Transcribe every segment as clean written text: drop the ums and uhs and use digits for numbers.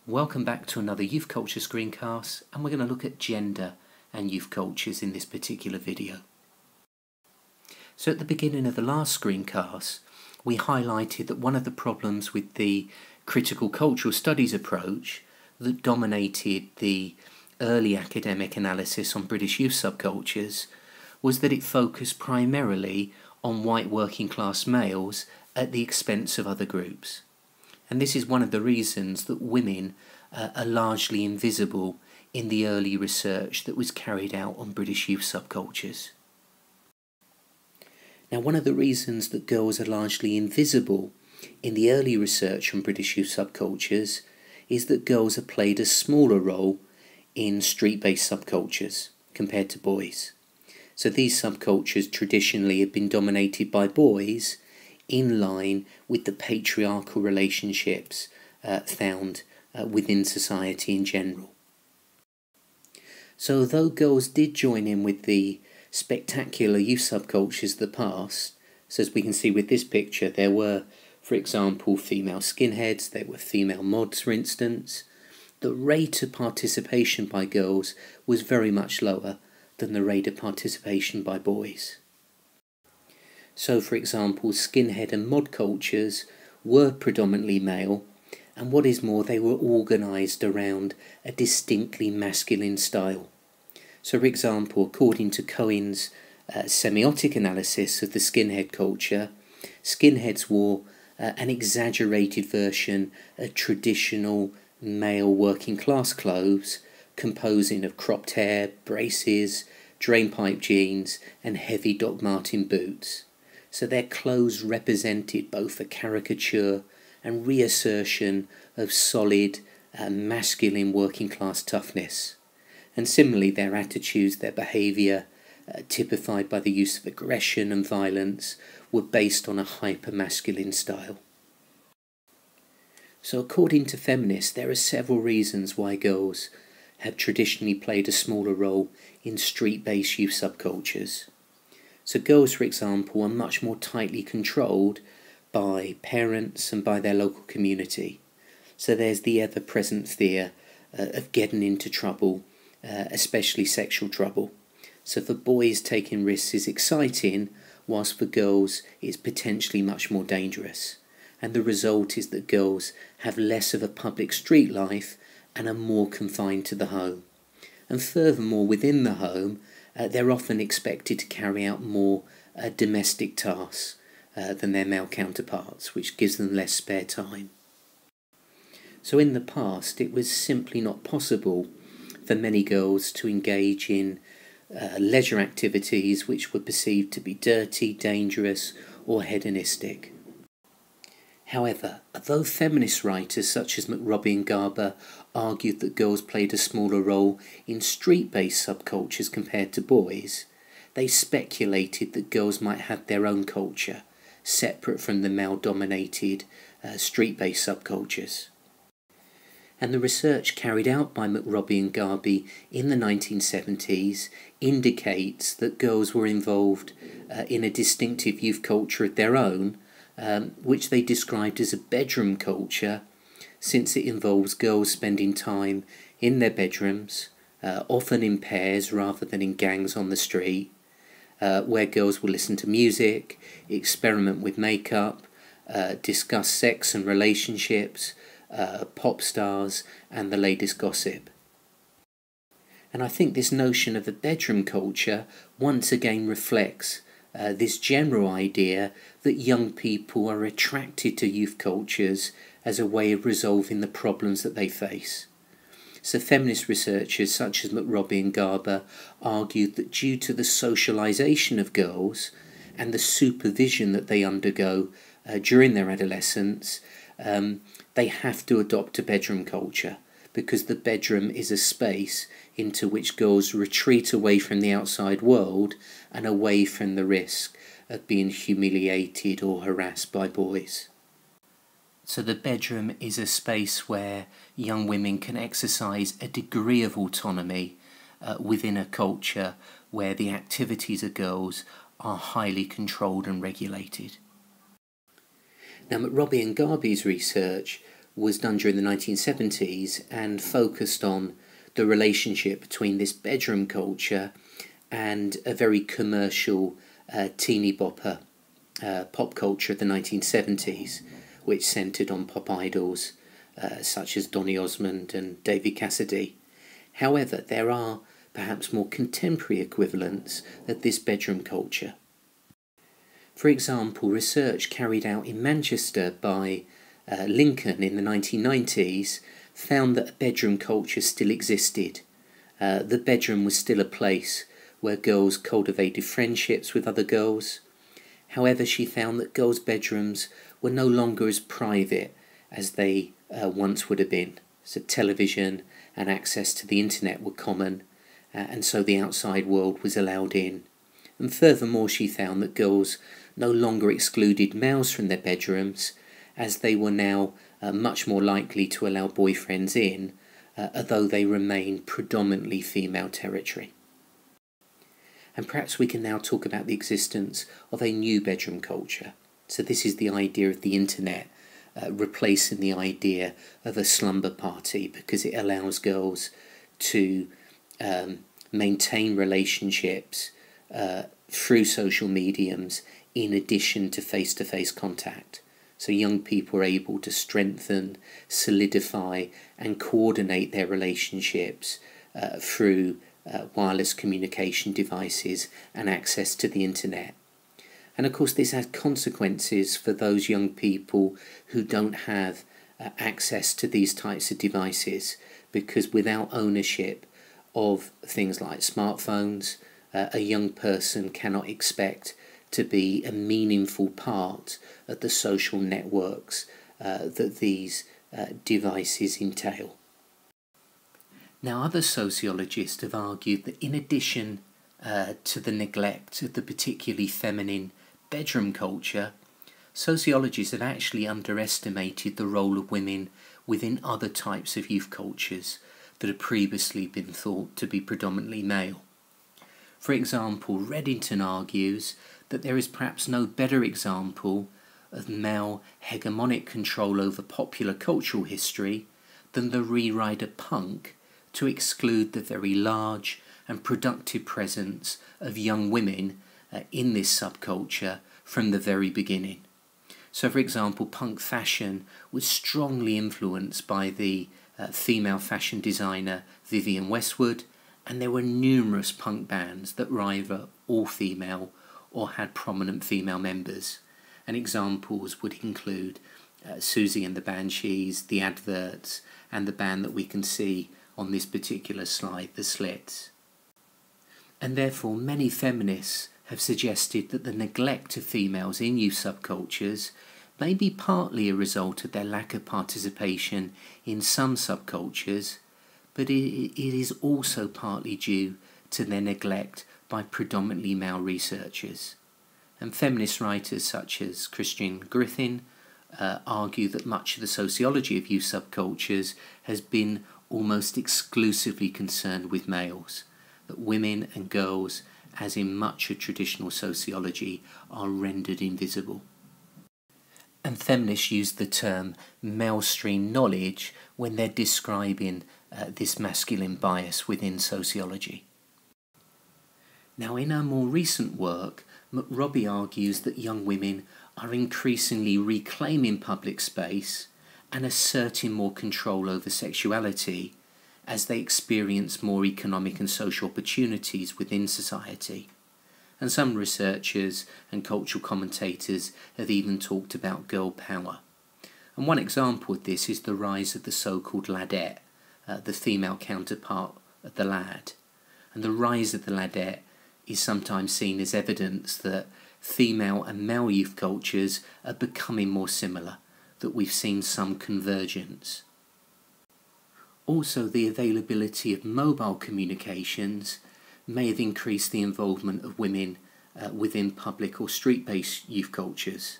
Welcome back to another youth culture screencast, and we're going to look at gender and youth cultures in this particular video. So at the beginning of the last screencast, we highlighted that one of the problems with the critical cultural studies approach that dominated the early academic analysis on British youth subcultures was that it focused primarily on white working class males at the expense of other groups. And this is one of the reasons that women are largely invisible in the early research that was carried out on British youth subcultures. Now, one of the reasons that girls are largely invisible in the early research on British youth subcultures is that girls have played a smaller role in street-based subcultures compared to boys. So these subcultures traditionally have been dominated by boys in line with the patriarchal relationships found within society in general. So although girls did join in with the spectacular youth subcultures of the past, so as we can see with this picture, there were, for example, female skinheads, there were female mods, for instance, the rate of participation by girls was very much lower than the rate of participation by boys. So, for example, skinhead and mod cultures were predominantly male, and what is more, they were organised around a distinctly masculine style. So, for example, according to Cohen's semiotic analysis of the skinhead culture, skinheads wore an exaggerated version of traditional male working class clothes, composing of cropped hair, braces, drainpipe jeans, and heavy Doc Marten boots. So their clothes represented both a caricature and reassertion of solid, masculine working class toughness. And similarly, their attitudes, their behaviour, typified by the use of aggression and violence, were based on a hyper-masculine style. So according to feminists, there are several reasons why girls have traditionally played a smaller role in street-based youth subcultures. So girls, for example, are much more tightly controlled by parents and by their local community. So there's the ever-present fear of getting into trouble, especially sexual trouble. So for boys, taking risks is exciting, whilst for girls it's potentially much more dangerous. And the result is that girls have less of a public street life and are more confined to the home. And furthermore, within the home, they're often expected to carry out more domestic tasks than their male counterparts, which gives them less spare time. So in the past, it was simply not possible for many girls to engage in leisure activities which were perceived to be dirty, dangerous, or hedonistic. However, although feminist writers such as McRobbie and Garber argued that girls played a smaller role in street-based subcultures compared to boys, they speculated that girls might have their own culture, separate from the male-dominated street-based subcultures. And the research carried out by McRobbie and Garber in the 1970s indicates that girls were involved in a distinctive youth culture of their own, which they described as a bedroom culture, since it involves girls spending time in their bedrooms, often in pairs rather than in gangs on the street, where girls will listen to music, experiment with makeup, discuss sex and relationships, pop stars, and the latest gossip. And I think this notion of a bedroom culture once again reflects this general idea that young people are attracted to youth cultures as a way of resolving the problems that they face. So feminist researchers such as McRobbie and Garber argued that due to the socialisation of girls and the supervision that they undergo during their adolescence, they have to adopt a bedroom culture, because the bedroom is a space into which girls retreat away from the outside world and away from the risk of being humiliated or harassed by boys. So the bedroom is a space where young women can exercise a degree of autonomy within a culture where the activities of girls are highly controlled and regulated. Now, McRobbie and Garber's research was done during the 1970s and focused on the relationship between this bedroom culture and a very commercial teeny bopper pop culture of the 1970s, which centred on pop idols such as Donny Osmond and David Cassidy. However, there are perhaps more contemporary equivalents of this bedroom culture. For example, research carried out in Manchester by Lincoln in the 1990s found that a bedroom culture still existed. The bedroom was still a place where girls cultivated friendships with other girls. However, she found that girls' bedrooms were no longer as private as they once would have been. So television and access to the internet were common, and so the outside world was allowed in. And furthermore, she found that girls no longer excluded males from their bedrooms, as they were now much more likely to allow boyfriends in, although they remained predominantly female territory. And perhaps we can now talk about the existence of a new bedroom culture. So this is the idea of the internet replacing the idea of a slumber party, because it allows girls to maintain relationships through social mediums in addition to face-to-face contact. So young people are able to strengthen, solidify and coordinate their relationships through wireless communication devices and access to the internet. And of course this has consequences for those young people who don't have access to these types of devices, because without ownership of things like smartphones, a young person cannot expect to be a meaningful part of the social networks that these devices entail. Now, other sociologists have argued that in addition to the neglect of the particularly feminine bedroom culture, sociologists have actually underestimated the role of women within other types of youth cultures that have previously been thought to be predominantly male. For example, Reddington argues that there is perhaps no better example of male hegemonic control over popular cultural history than the rewriter punk, to exclude the very large and productive presence of young women in this subculture from the very beginning. So, for example, punk fashion was strongly influenced by the female fashion designer Vivienne Westwood, and there were numerous punk bands that were either all female or had prominent female members. And examples would include Susie and the Banshees, The Adverts, and the band that we can see on this particular slide, The Slits. And therefore many feminists have suggested that the neglect of females in youth subcultures may be partly a result of their lack of participation in some subcultures, but it is also partly due to their neglect by predominantly male researchers. And feminist writers such as Christian Griffin argue that much of the sociology of youth subcultures has been almost exclusively concerned with males, that women and girls, as in much of traditional sociology, are rendered invisible. And feminists use the term male-stream knowledge when they're describing this masculine bias within sociology. Now, in her more recent work, McRobbie argues that young women are increasingly reclaiming public space and asserting more control over sexuality as they experience more economic and social opportunities within society. And some researchers and cultural commentators have even talked about girl power. And one example of this is the rise of the so-called ladette, the female counterpart of the lad. And the rise of the ladette is sometimes seen as evidence that female and male youth cultures are becoming more similar, that we've seen some convergence. Also, the availability of mobile communications may have increased the involvement of women within public or street-based youth cultures.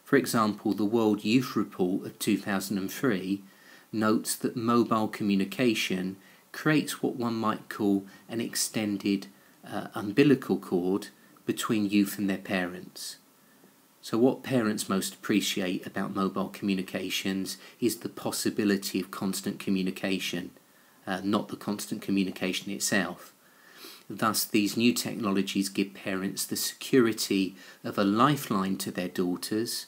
For example, the World Youth Report of 2003 notes that mobile communication creates what one might call an extended umbilical cord between youth and their parents. So what parents most appreciate about mobile communications is the possibility of constant communication, not the constant communication itself. Thus, these new technologies give parents the security of a lifeline to their daughters,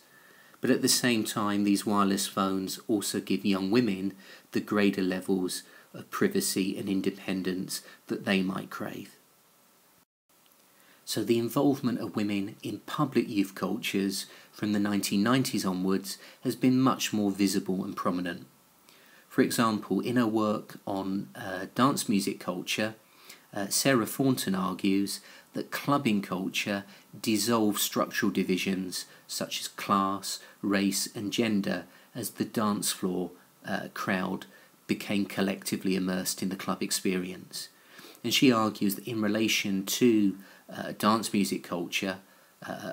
but at the same time, these wireless phones also give young women the greater levels of privacy and independence that they might crave. So the involvement of women in public youth cultures from the 1990s onwards has been much more visible and prominent. For example, in her work on dance music culture, Sarah Thornton argues that clubbing culture dissolved structural divisions such as class, race and gender as the dance floor crowd became collectively immersed in the club experience. And she argues that in relation to dance music culture,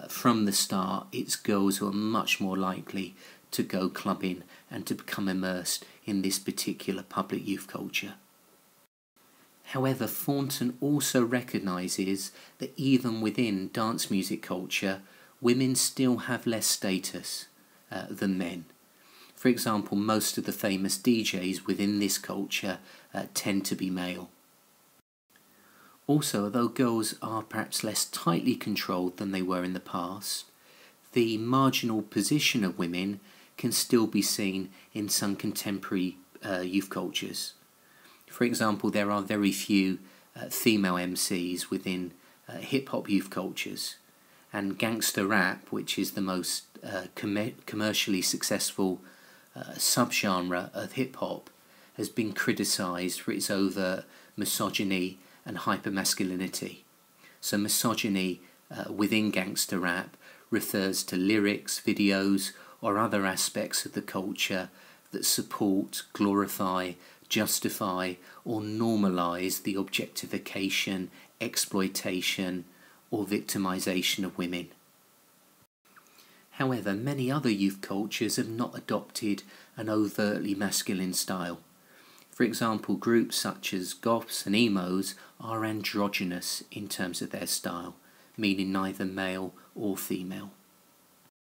from the start, it's girls who are much more likely to go clubbing and to become immersed in this particular public youth culture. However, Thornton also recognises that even within dance music culture, women still have less status than men. For example, most of the famous DJs within this culture tend to be male. Also, although girls are perhaps less tightly controlled than they were in the past, the marginal position of women can still be seen in some contemporary youth cultures. For example, there are very few female MCs within hip-hop youth cultures, and gangster rap, which is the most commercially successful subgenre of hip-hop, has been criticised for its overt misogyny and hypermasculinity. So misogyny within gangster rap refers to lyrics, videos or other aspects of the culture that support, glorify, justify or normalise the objectification, exploitation or victimisation of women. However, many other youth cultures have not adopted an overtly masculine style. For example, groups such as goths and emos are androgynous in terms of their style, meaning neither male or female.